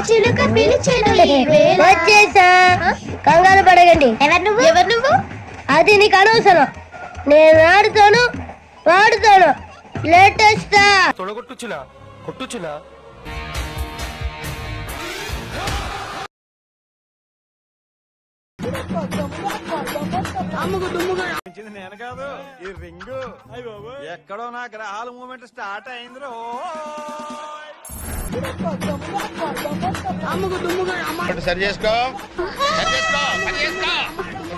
చిలుక పిలిచెను వచ్చేసా. కంగారు పడగండి. ఎవరు నువ్వు అది నీకు అనవసరం. నేను ఆడుతాను వాడుతాను. లేటెస్ట్ తొడగొట్టుచులా కొట్టుచులా నేను కాదు ఈ రింగు ఎక్కడో నా గ్రహాల మూమెంట్ స్టార్ట్ అయింది రో. సరి చేసుకో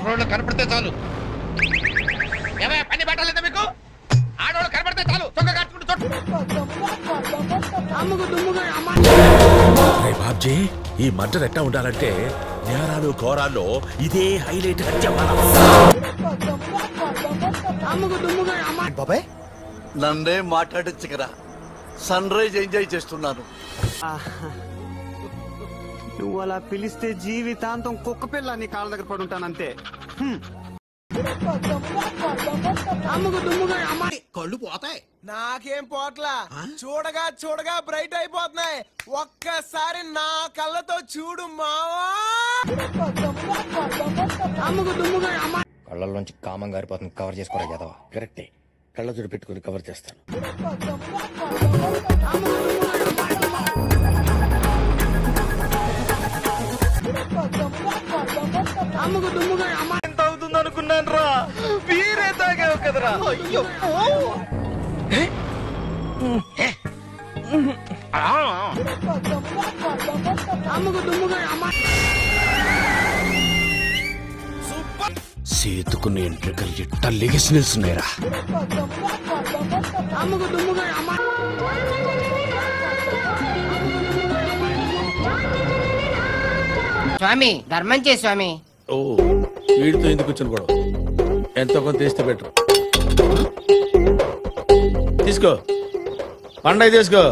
రోడ్లు కనపడితే చాలు. ఏమయ్య పని పట్టలేదా మీకు? ఆడవాళ్ళు కనపడితే చాలు చొక్క కట్టుకుంటూ బాబ్జీ ఈ మర్డర్ ఎట్టా ఉండాలంటే నేరాలు ఘోరాల్లో ఇదే హైలైట్ బాబాయ్ నన్నే మాట్లాడచ్చు కదా. సన్ రైజ్ ఎంజాయ్ చేస్తున్నాను. నువ్వు అలా పిలిస్తే జీవితాంతం కుక్క పిల్ల నీ కాళ్ళ దగ్గర పడుంటానంతే. కళ్ళు పోతాయి. నాకేం పోట్లా చూడగా చూడగా బ్రైట్ అయిపోతున్నాయి. ఒక్కసారి నా కళ్ళతో చూడు మావా. కళ్ళల్లోంచి కామం గారిపోతుంది. కవర్ చేసుకోరా కదా. కరెక్టే. కళ్ళజోడు పెట్టుకుని కవర్ చేస్తాను. ఎంత అవుతుంది అనుకున్నాను రా. వీరే తాగావు కదరా. అయ్యో సేతుకున్న ఎంట్రికలు ఎట్ట లెగిసి నిల్చున్నాయిరా. స్వామి ధర్మం చే స్వామి. ఓ వీడితో ఎందుకు వచ్చిన గొడవ? ఎంతో కొంత తీస్తే బెటర్. తీసుకో పండగ తీసుకో.